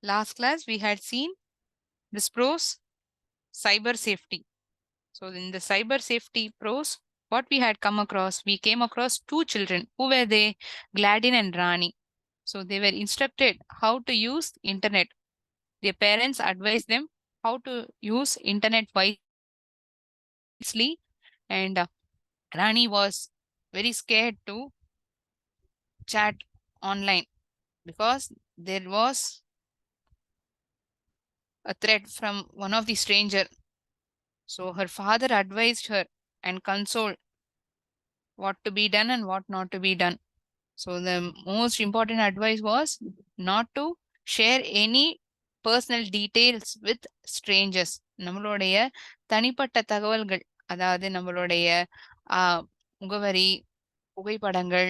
Last class, we had seen this pros, cyber safety. So in the cyber safety pros, what we had come across, we came across two children. Who were they? Gladyn and Rani. So they were instructed how to use internet. Their parents advised them how to use internet wisely. And Rani was very scared to chat online because there was a threat from one of the stranger. So her father advised her and consoled what to be done and what not to be done. So the most important advice was not to share any personal details with strangers. நம்மளுடைய தனிப்பட்ட தகவல்கள், அதாவது நம்மளுடைய முகவரி, புகைப்படங்கள்,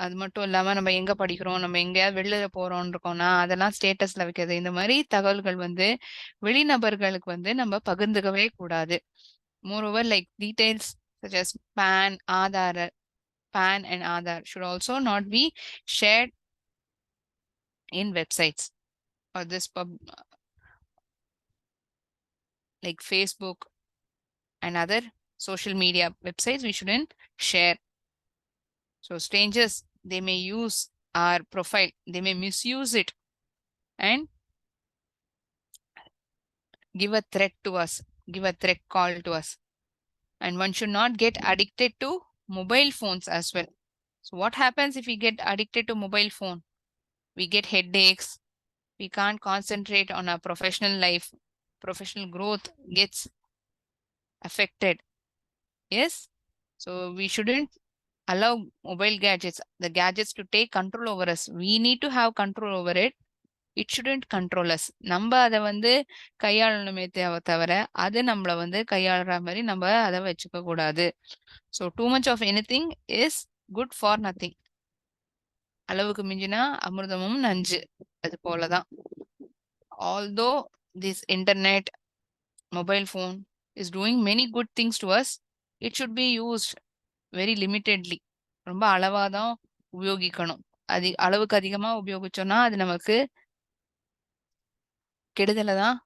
அது மட்டும் இல்லாம நம்ம எங்க படிக்கிறோம், நம்ம எங்கேயாவது வெளியில போறோம் இருக்கோம்னா அதெல்லாம் ஸ்டேட்டஸ்ல வைக்கிறது. இந்த மாதிரி தகவல்கள் வந்து வெளிநபர்களுக்கு வந்து நம்ம பகிர்ந்துக்கவே கூடாது. Moreover, like details such as PAN and Aadhaar should also not be shared in websites or this like Facebook and other social media websites. We shouldn't share. So strangers, they may use our profile, they may misuse it and give a threat to us, give a threat call to us. And one should not get addicted to mobile phones as well. So what happens if we get addicted to mobile phone? We get headaches, we can't concentrate on our professional life, professional growth gets affected. Yes, so we shouldn't allow mobile gadgets, the gadgets, to take control over us. We need to have control over it. It shouldn't control us. நம்ம அதை வந்து கையாளணுமே தவிர அது நம்மளை வந்து கையாளுற மாதிரி நம்ம அதை வச்சுக்க கூடாது. So too much of any thing is good for nothing. அளவுக்கு மிஞ்சினா அமிர்தமும் நஞ்சு. அது போலதான். Although this internet, mobile phone is doing many good things to us, it should be used very limitedly. ரொம்ப அளவா தான் உபயோகிக்கணும். அளவுக்கு அதிகமா உபயோகிச்சோம்னா அது நமக்கு கெடுதலை தான்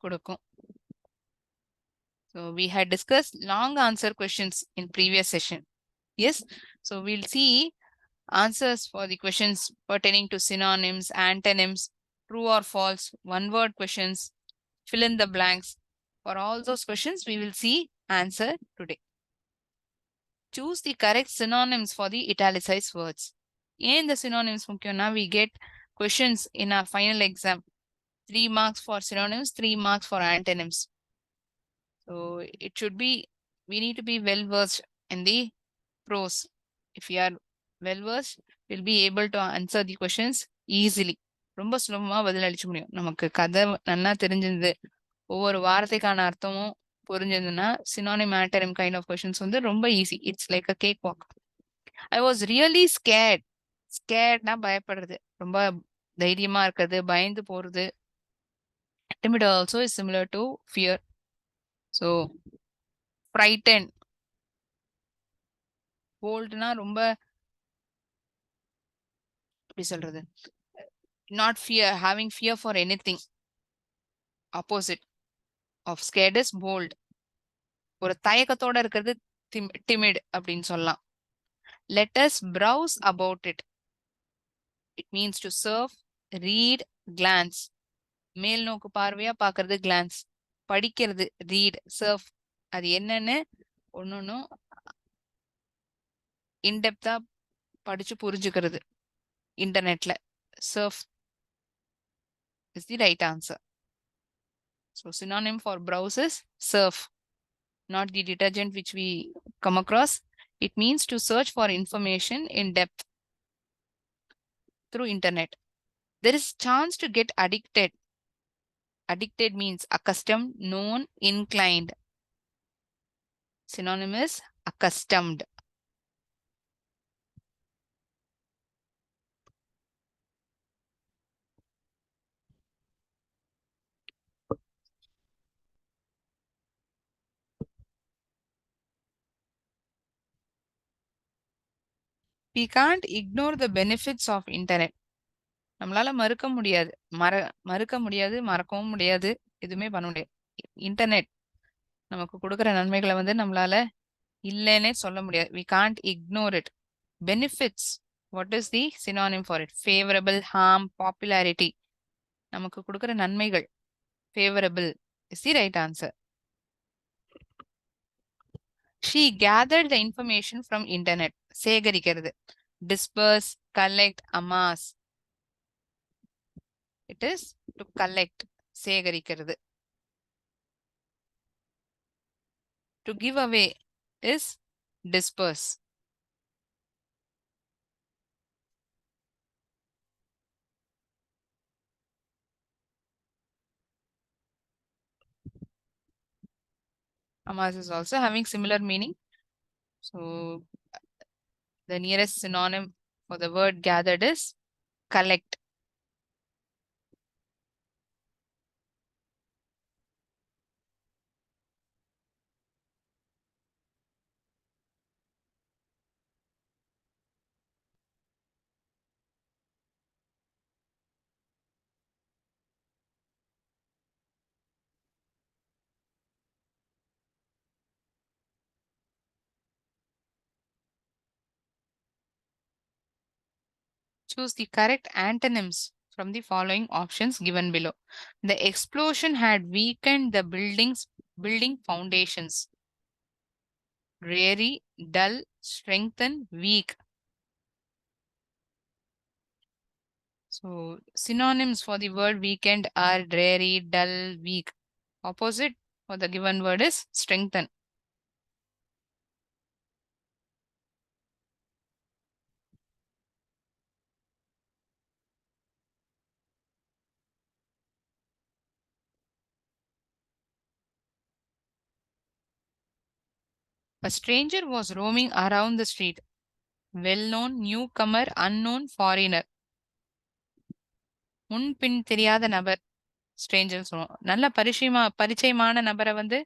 கொடுக்கும். So we had discussed long answer questions in previous session. Yes, so we'll see answers for the questions pertaining to synonyms, antonyms, true or false, one word questions, fill in the blanks. For all those questions, we will see answer today. Choose the correct synonyms for the italicized words. In the synonyms முக்கியம்னா we get questions in our final exam. 3 marks for synonyms, 3 marks for antonyms. So it should be, we need to be well versed in the prose. If we are well versed, we'll be able to answer the questions easily. ரொம்ப சுலபமா பதில் அளிக்க முடியும். நமக்கு கதை நல்லா தெரிஞ்சிருந்தது, ஒவ்வொரு வார்த்தைக்கான அர்த்தமும் புரிஞ்சதுன்னா synonym antonym kind of questions வந்து ரொம்ப easy. It's like a cake walk. I was really scared. ஸ்கேர்ட்னா பயப்படுறது, ரொம்ப தைரியமா இருக்கிறது, பயந்து போறது. Timid also is similar to fear. So frightened. Boldனா ரொம்ப எப்படி சொல்றது, not fear, having fear for anything. Opposite of scared is bold. ஒரு தயக்கத்தோட இருக்கிறது timid அப்படின்னு சொல்லலாம். Let us browse about it. It means to surf, read, glance. மேல் நோக்கு பார்வையா பாக்குறது glance. படிக்கிறது read, surf. அது என்னன்னு ஒன்னொன்னும் இன்டெப்தா படிச்சு புரிஞ்சுக்கிறது இன்டர்நெட்ல. surf is the right answer. So synonym for browse is surf, not the detergent which we come across. It means to search for information in depth through internet. There is chance to get addicted. Addicted means accustomed, known, inclined. Synonym is accustomed. we can't ignore the benefits of internet. நம்மளால மறுக்க முடியாது, மறக்கவும் முடியாது, எதுவுமே பண்ண முடியாது. Internet நமக்கு கொடுக்குற நன்மைகளை வந்து நம்மளால இல்லைன்னே சொல்ல முடியாது. we can't ignore it. Benefits, what is the synonym for it? Favorable, harm, popularity. நமக்கு கொடுக்குற நன்மைகள். Favorable is the right answer. She gathered the information from internet. சேகரிக்கிறது. Disperse, collect, amass. It is to collect. சேகரிக்கிறது. To give away is disperse. Amass is also having similar meaning. So the nearest synonym for the word gathered is collect. Choose the correct antonyms from the following options given below. The explosion had weakened the building foundations. Dreary, dull, strengthen, weak. So synonyms for the word weakened are dreary, dull, weak. Opposite for the given word is strengthen. A stranger was roaming around the street. Well-known, newcomer, unknown, foreigner. முன்பின் தெரியாத நபர் Stranger சொல்லுவோம். நல்ல பரிச்சயமான நபரை வந்து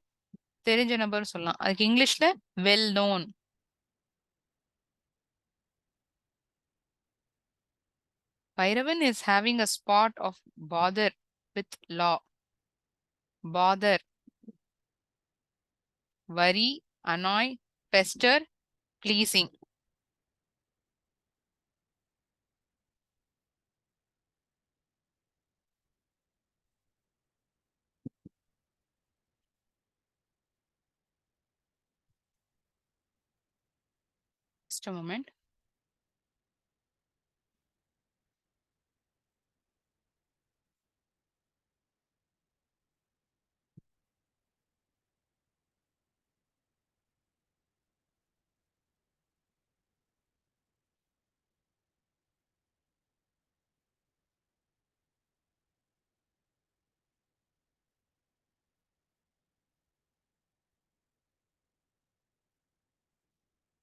தெரிஞ்ச நபர் சொல்லலாம். அதுக்கு இங்கிலீஷ்ல well known. Bhairavan is having a spot of bother with law. Bother, worry, annoy, pester, pleasing. Just a moment.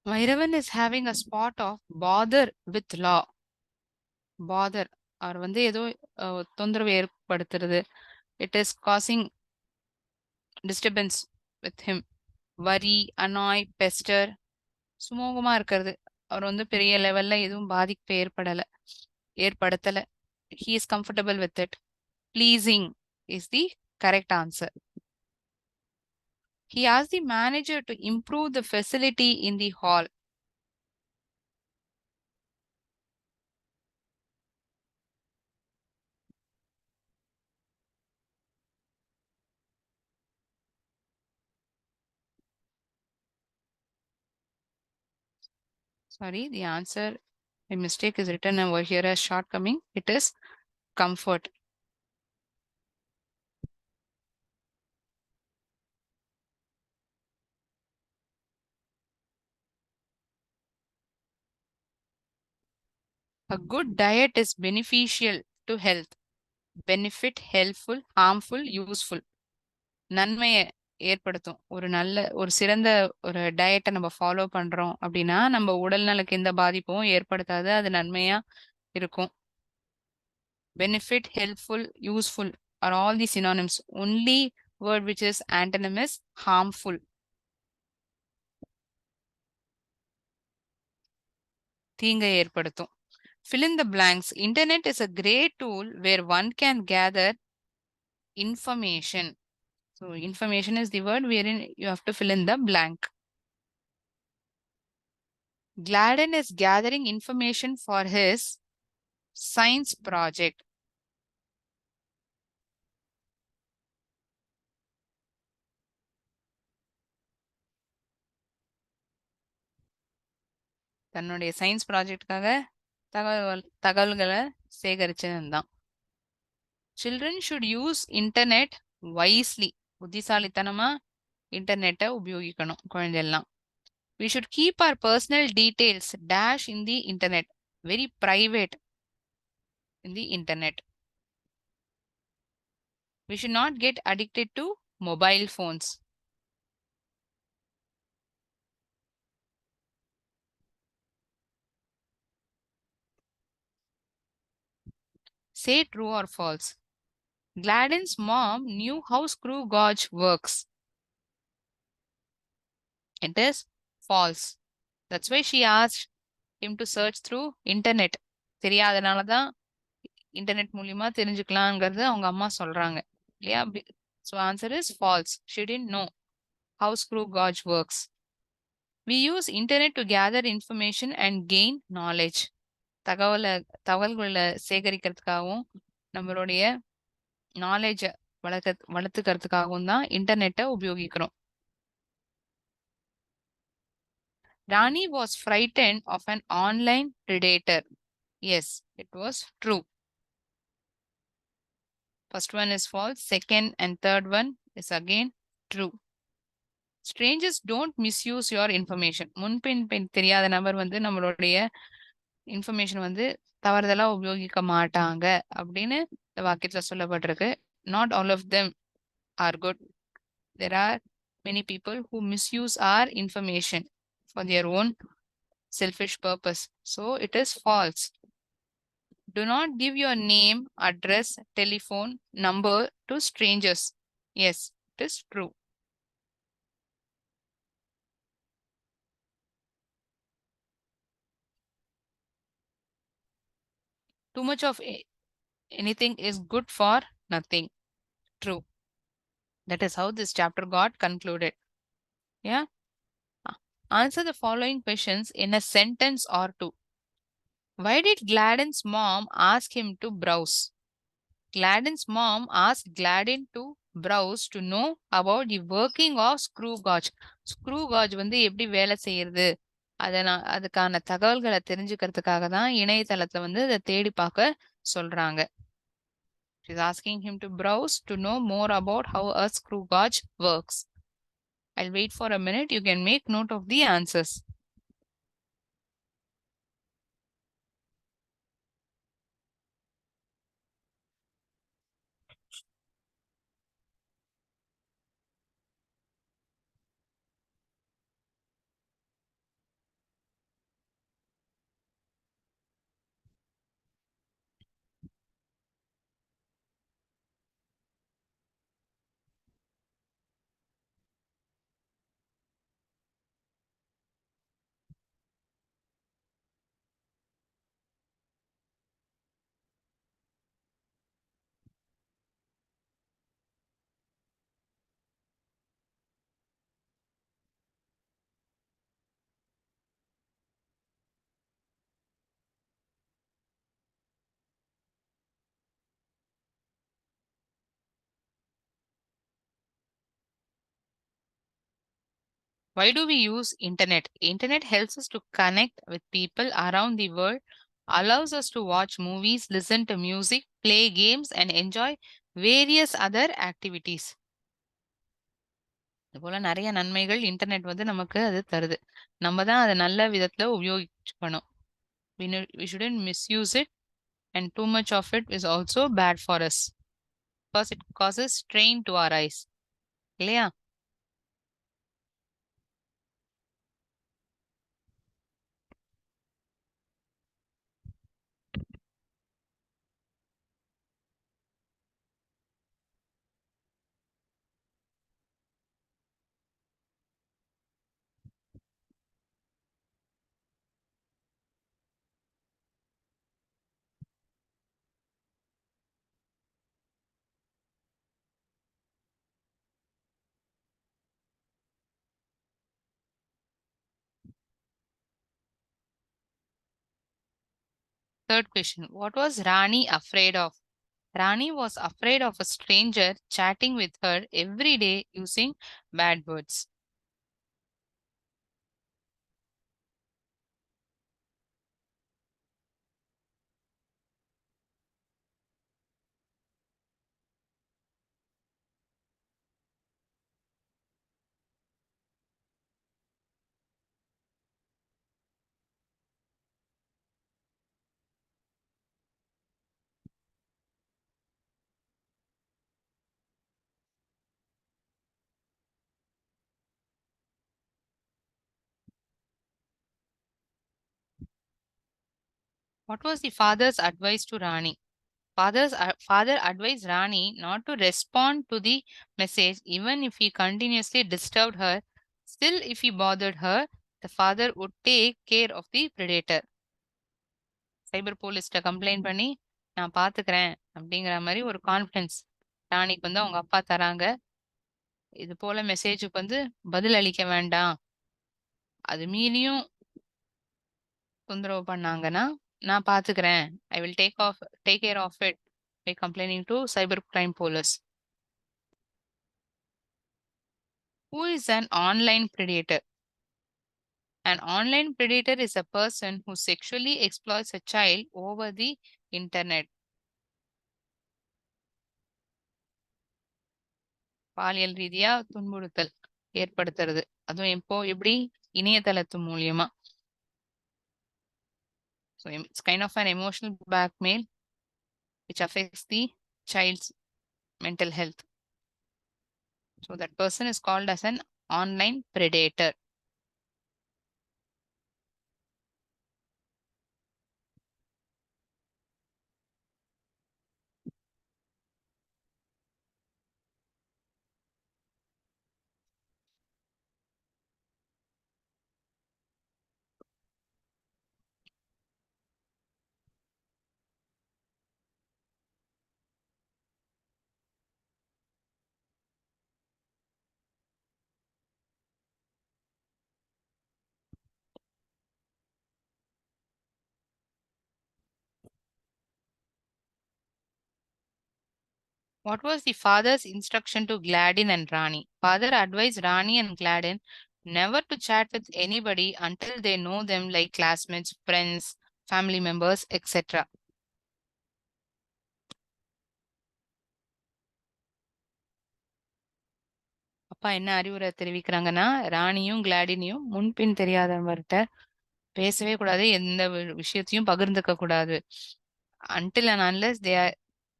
Bhairavan is having a spot of bother with law. Bother அவர் வந்து ஏதோ தொந்தரவு ஏற்படுத்துறது. It is causing disturbance with him. Worry, annoy, pester. சுமூகமா இருக்கிறது. அவர் வந்து பெரிய லெவல்ல எதுவும் பாதிப்பு ஏற்படுத்தல. He is comfortable with it. Pleasing is the correct answer. He asked the manager to improve the facility in the hall. Sorry, the answer, a mistake is written over here as shortcoming. It is comfort. A good diet is beneficial to health. Benefit, helpful, harmful, useful. நன்மையை ஏற்படுத்தும். ஒரு சிறந்த ஒரு டயட்டை நம்ம follow பண்றோம் அப்படின்னா நம்ம உடல் நலக்கு எந்த பாதிப்பும் ஏற்படுத்தாது. அது நன்மையா இருக்கும். Benefit, helpful, useful are all the synonyms. Only word which is antonym is harmful. தீங்கை ஏற்படுத்தும். Fill in the blanks. Internet is a great tool where one can gather information. So information is the word wherein you have to fill in the blank. Gladden is gathering information for his science project. தன்னுடைய science ப்ராஜெக்டுக்காக தகவல்களை சேகரிச்சதுதான். Children should use internet wisely. புத்திசாலித்தனமா இன்டர்நெட்டை உபயோகிக்கணும் குழந்தையெல்லாம். We should keep our personal details dash in the internet. Very private in the internet. We should not get addicted to mobile phones. Say true or false. Gladden's mom knew how screw gauge works. It is false. That's why she asked him to search through internet. தெரியாதனால தான் internet மூலியமா தெரிஞ்சுக்கலாங்கிறது அவங்க அம்மா சொல்றாங்க இல்லையா? So answer is false. She didn't know how screw gauge works. We use internet to gather information and gain knowledge. தகவல்களை சேகரிக்கிறதுக்காகவும் நம்மளுடைய நாலேஜ வளர்த்துக்கிறதுக்காகவும் தான் இன்டர்நெட்டை உபயோகிக்கிறோம். Rani was frightened of an online predator. Yes, it was true. First one is false. Second and third one is again true. Strangers don't misuse your information. முன்பின் தெரியாத நபர் வந்து நம்மளுடைய information வந்து தவறுதலா உபயோகிக்க மாட்டாங்க அப்படின்னு இந்த வாக்கியத்துல சொல்லப்பட்டிருக்கு. Not all of them are good. There are many people who misuse our information for their own selfish purpose. So it is false. Do not give your name, address, telephone number to strangers. Yes, it is true. Too much of anything is good for nothing. True. That is how this chapter got concluded. Yeah. Answer the following questions in a sentence or two. Why did Gladden's mom ask him to browse? Gladden's mom asked Gladden to browse to know about the working of screw gauge. Screw gauge வந்து எப்படி வேலை செய்யறது அதுக்கான தகவல்களை தெரிஞ்சுக்கிறதுக்காக தான் இணையதளத்தை வந்து அதை தேடி பார்க்க சொல்றாங்க. She's asking him to browse to know more about how a screw gauge works. I'll wait for a minute. You can make note of the answers. Why do we use internet? Internet helps us to connect with people around the world, allows us to watch movies, listen to music, play games and enjoy various other activities. இது போல நிறைய நன்மைகள் internet வந்து நமக்கு அது தருது. நம்ம தான் அதை நல்ல விதத்துல உபயோகிச்சுக்கணும். We shouldn't misuse it, and too much of it is also bad for us because it causes strain to our eyes. இல்லையா? Third question. What was Rani afraid of? Rani was afraid of a stranger chatting with her every day using bad words. What was the father's advice to Rani? Father advised Rani not to respond to the message even if he continuously disturbed her. Still, if he bothered her, the father would take care of the predator. Cyber போலீஸ்ட்ட complaint பண்ணி நான் பாத்துக்கிறேன் அப்படிங்கிற மாதிரி ஒரு confidence ராணிக்கு வந்து அவங்க அப்பா தராங்க. இது போல மெசேஜுக்கு வந்து பதில் அளிக்க வேண்டாம். அது மீறியும் தொந்தரவு பண்ணாங்கன்னா நான் பாத்துக்கிறேன். I will take care of it by complaining to cyber crime police. Who is an online predator? An online predator is a person who sexually exploits a child over the internet. பாலியல் ரீதியா துன்புறுத்தல் ஏற்படுத்துறது. அதுவும் இப்போ எப்படி இணையதளத்து மூலியமா. So it's kind of an emotional blackmail which affects the child's mental health. So that person is called as an online predator. What was the father's instruction to Gladyn and Rani? Father advised Rani and Gladyn never to chat with anybody until they know them, like classmates, friends, family members, etc. அப்பா என்ன அறிவுரை தெரிவிக்கிறாங்கன்னா, ராணியும் கிளாடினியும் முன்பின் தெரியாதவர்கிட்ட பேசவே கூடாது, எந்த விஷயத்தையும் பகிர்ந்துக்க கூடாது. Until and unless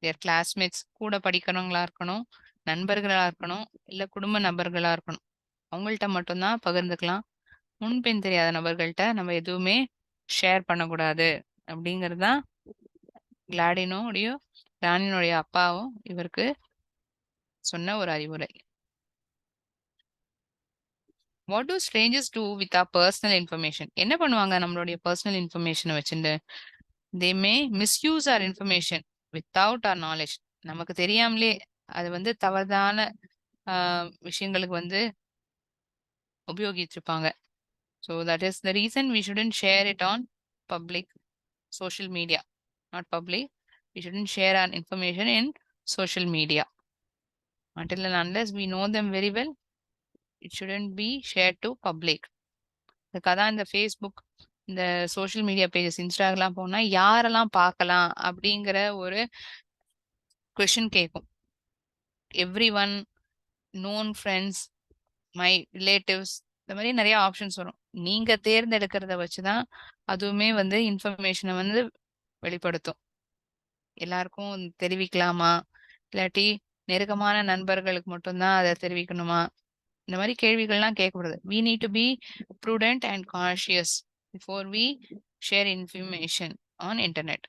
they're classmates, கூட படிக்கிறவங்களா இருக்கணும், நண்பர்களா இருக்கணும், இல்ல குடும்ப நபர்களா இருக்கணும். அவங்கள்ட்ட மட்டும்தான் பகிர்ந்துக்கலாம். முன்பின் தெரியாத நபர்கள்ட்ட நம்ம எதுவுமே ஷேர் பண்ணக்கூடாது அப்படிங்கிறது தான் கிளாடினோடைய ராணினுடைய அப்பாவும் இவருக்கு சொன்ன ஒரு அறிவுரை. What do strangers do with our personal information? என்ன பண்ணுவாங்க நம்மளுடைய பர்சனல் இன்ஃபர்மேஷனை வச்சுட்டு? They may misuse our information without our knowledge. நமக்கு தெரியாமலே அது வந்து தவறான விஷயங்களுக்கு வந்து உபயோகிச்சிருப்பாங்க. So that is the reason we shouldn't share it on public social media. Not public, we shouldn't share our information in social media. until and unless we know them very well, it shouldn't be shared to public. அதுக்காக தான் இந்த Facebook, இந்த social media pages, Instagram போனா யாரெல்லாம் பார்க்கலாம் அப்படிங்கிற ஒரு question கேட்கும். Every one, known friends, my relatives, இந்த மாதிரி நிறைய ஆப்ஷன்ஸ் வரும். நீங்க தேர்ந்தெடுக்கிறத வச்சுதான் அதுவுமே வந்து இன்ஃபர்மேஷனை வந்து வெளிப்படுத்தும். எல்லாருக்கும் தெரிவிக்கலாமா, இல்லாட்டி நெருக்கமான நண்பர்களுக்கு மட்டும்தான் அதை தெரிவிக்கணுமா, இந்த மாதிரி கேள்விகள்லாம் கேட்கக்கூடாது. we need to be prudent and cautious before we share information on internet.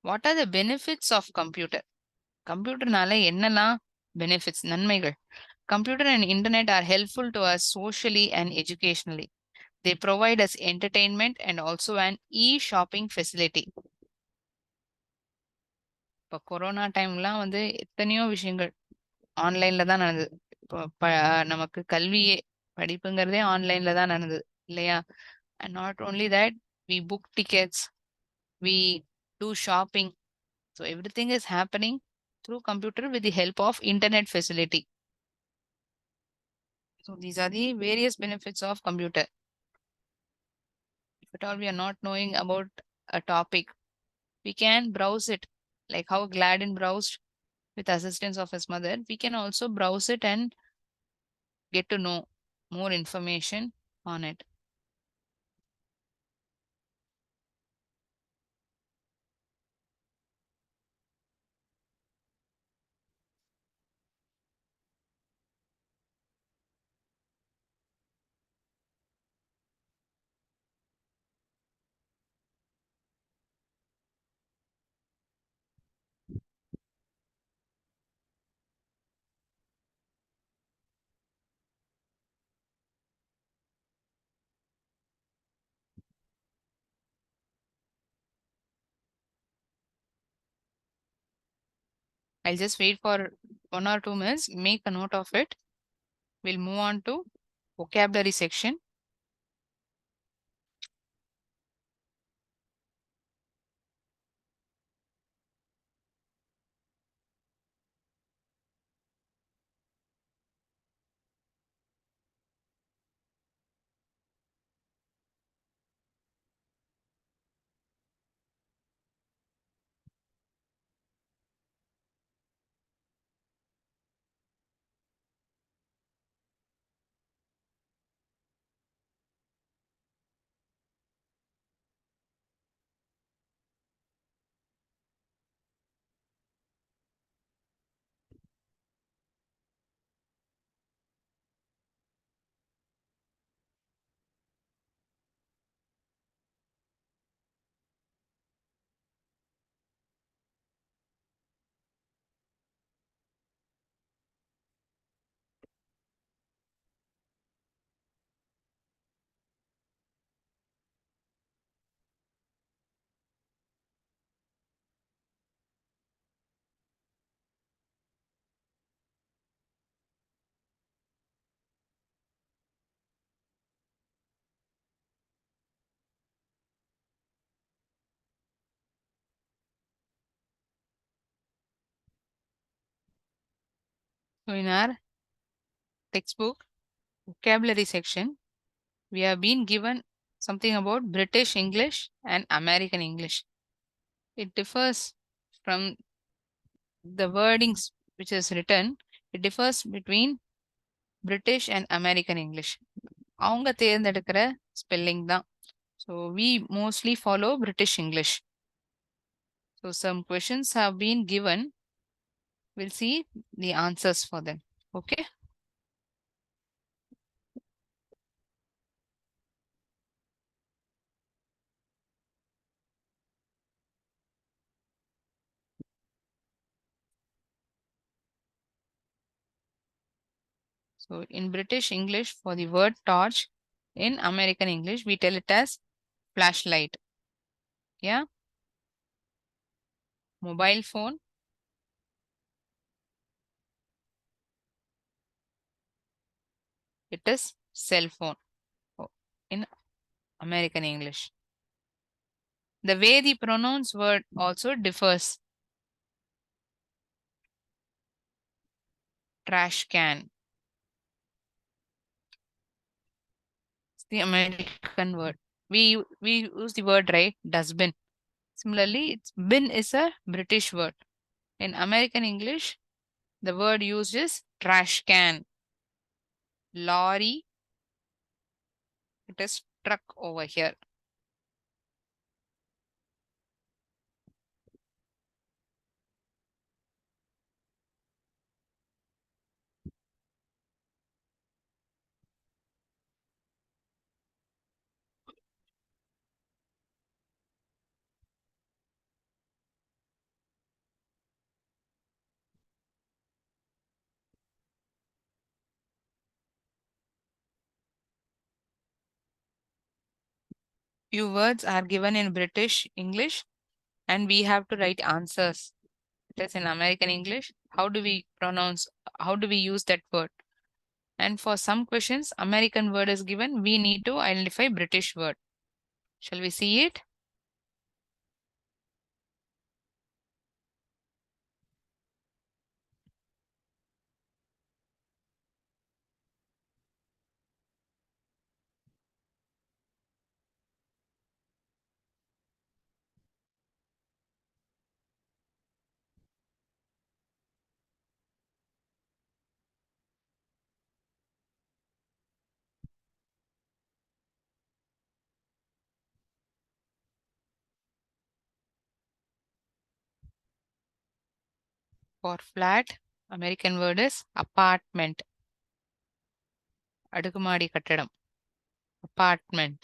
What are the benefits of computer? கம்ப்யூட்டர்னால என்னெல்லாம் பெனிஃபிட்ஸ், நன்மைகள்? Computer and internet are helpful to us socially and educationally. They provide us entertainment and also an e-shopping facility. இப்போ corona டைம்லாம் வந்து எத்தனையோ விஷயங்கள் ஆன்லைன்ல தான் நடந்தது. இப்போ நமக்கு கல்வியே, படிப்புங்கிறதே ஆன்லைன்ல தான் நடந்தது. Leia. And not only that, we book tickets, we do shopping. So everything is happening through computer with the help of internet facility. So these are the various benefits of computer. If at all we are not knowing about a topic, we can browse it, like how Gladden browsed with assistance of his mother. We can also browse it and get to know more information on it. I'll just wait for 1 or 2 minutes, make a note of it. We'll move on to vocabulary section. So in our textbook vocabulary section, we have been given something about British English and American English. It differs from the wordings which is written. It differs between British and American English. அவங்க தேர்ந்தெடுக்கிற spelling தான். So we mostly follow British English. So some questions have been given. We'll see the answers for them. Okay. So in British English, for the word torch, in American English, we tell it as flashlight. Yeah. Mobile phone, it is cell phone in American English. The way the pronouns word also differs. Trash can. It's the American word. We use the word right, dustbin. Similarly, it's bin is a British word. In American English, the word used is trash can. Lorry, it is truck over here. Few words are given in British English and we have to write answers. It is in American English. How do we pronounce, how do we use that word? And for some questions, American word is given. We need to identify British word. Shall we see it? For flat, American word is apartment. அடுக்குமாடி கட்டடம். Apartment.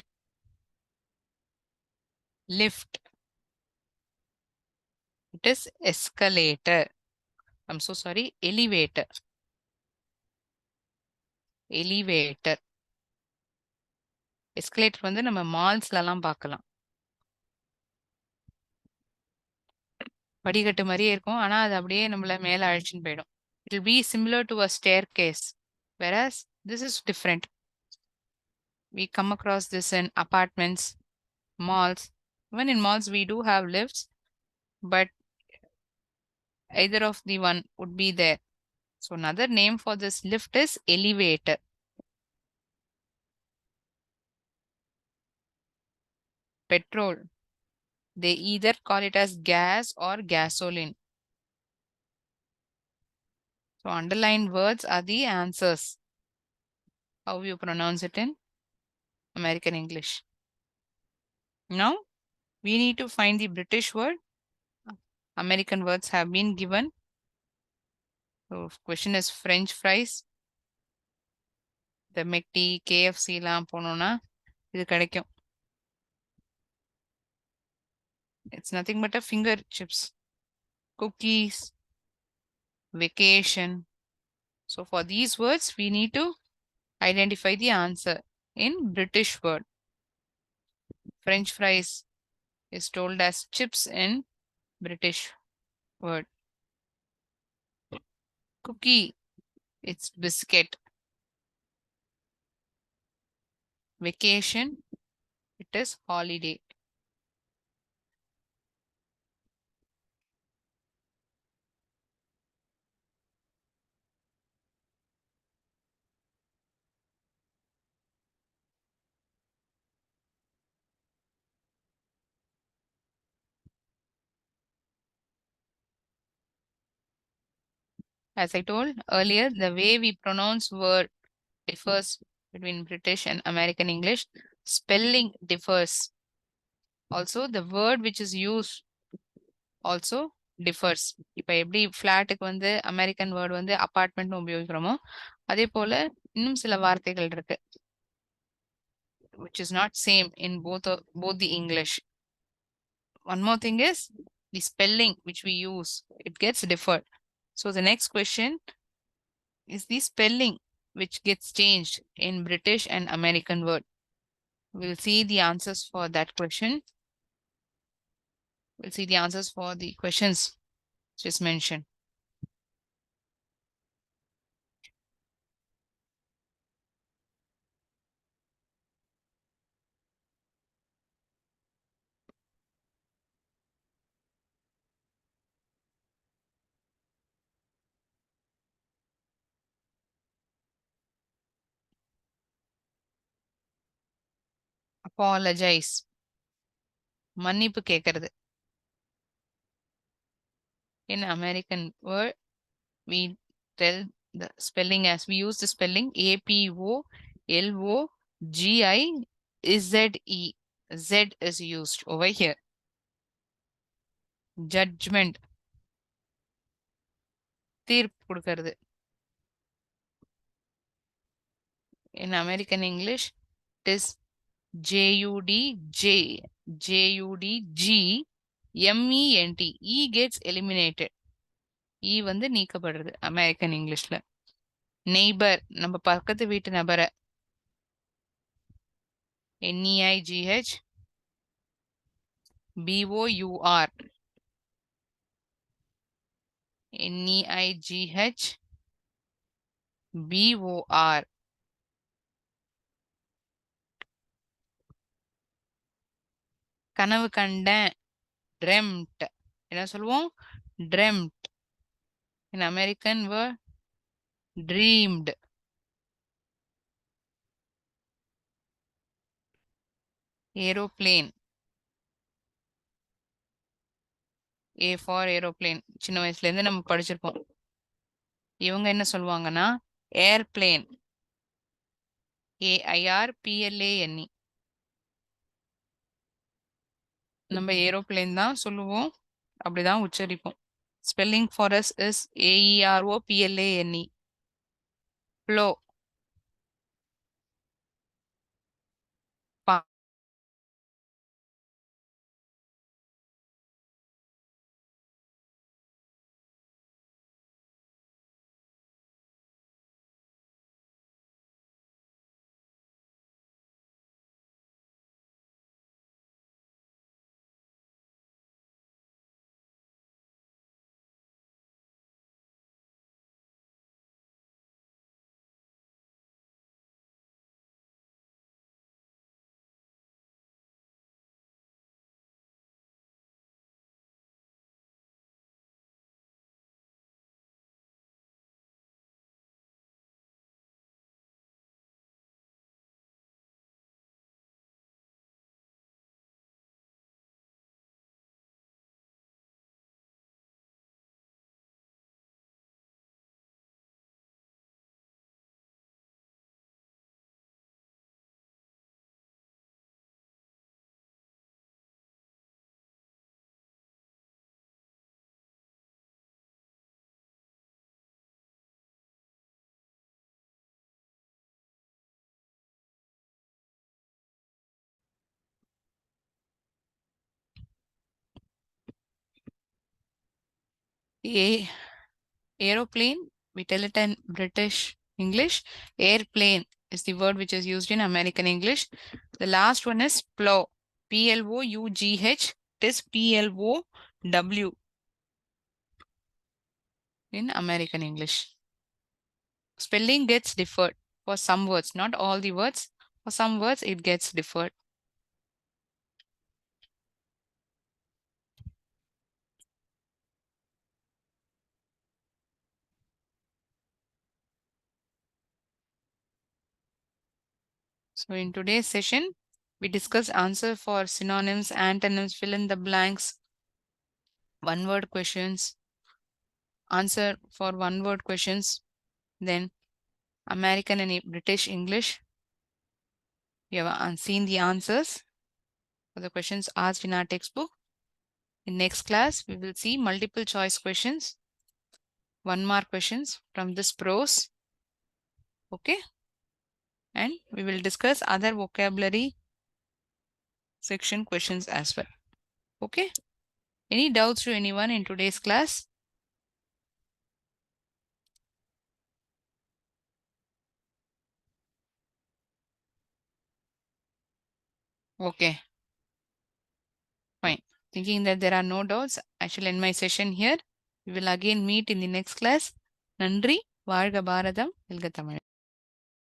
Lift. It is escalator. I'm so sorry. Elevator. Elevator. Escalator வந்து நம்ம மால்ஸ்லலாம் பார்க்கலாம். படிக்கட்டு மாதிரியே இருக்கும். ஆனா அது அப்படியே நம்மள மேல அழைச்சின்னு போயிடும். It will be similar to a staircase. Whereas this is different. We come across this in apartments, malls. Even in malls, we do have lifts, but either of the one would be there. So another name for this lift is elevator. Petrol. They either call it as gas or gasoline. So underlined words are the answers. How you pronounce it in American English. Now we need to find the British word. American words have been given. So question is French fries. The McD, KFC லாம் போனோம்னா இது கிடைக்கும். It's nothing but a finger chips. Cookies. Vacation. So for these words, we need to identify the answer in British word. French fries is told as chips in British word. Cookie, it's biscuit. Vacation, it is holiday. As I told earlier, the way we pronounce word differs between British and American English. Spelling differs. Also, the word which is used also differs. இப்ப எப்படி ஃபிளாட்டுக்கு வந்து American word வந்து apartment உபயோகிக்கிறோமோ அதே போல இன்னும் சில வார்த்தைகள் இருக்கு which is not same in both the English. One more thing is the spelling which we use, it gets differed. So the next question is the spelling which gets changed in British and American word. We'll see the answers for that question. We'll see the answers for the questions just mentioned. Apologize. மன்னிப்பு கேட்கறது. In American word, we tell the spelling as we use the spelling APOLOGIZE. Z is used over here. Judgment. தீர்ப்பு கொடுக்கிறது. In American English, it is JUDGMENT. E gets eliminated. E வந்து நீக்கப்படுறது American இங்கிலீஷ்ல. Neighbour, நம்ம பக்கத்து வீட்டு நபரை. NEIGH BOUR. NEIGH BOR. கனவு கண்டேன். Dreamt. என்ன சொல்லுவோம்? Dreamt. In American word, dreamed. Aeroplane. A for aeroplane. சின்ன வயசுல இருந்து நம்ம படிச்சிருப்போம். இவங்க என்ன சொல்லுவாங்கன்னா ஏர்பிளேன். AIRPLANE. நம்ம ஏரோப்ளேன் தான் சொல்லுவோம். அப்படிதான் உச்சரிப்போம். Spelling for us is AEROPLANE. Flow. A aeroplane, we tell it in British English. Airplane is the word which is used in American English. The last one is plow. PLOUGH. It is PLOW in American English. Spelling gets differed for some words, not all the words. For some words, it gets differed. So in today's session, we discuss answer for synonyms, antonyms, fill in the blanks, one word questions, answer for one word questions, then American and British English. We have seen the answers for the questions asked in our textbook. In next class, we will see multiple choice questions, 1 mark questions from this prose. Okay. And we will discuss other vocabulary section questions as well. Okay. Any doubts to anyone in today's class? Okay. Fine. Thinking that there are no doubts, I shall end my session here. We will again meet in the next class. நன்றி. வாழ்க பாரதம். வெல்க தமிழ்.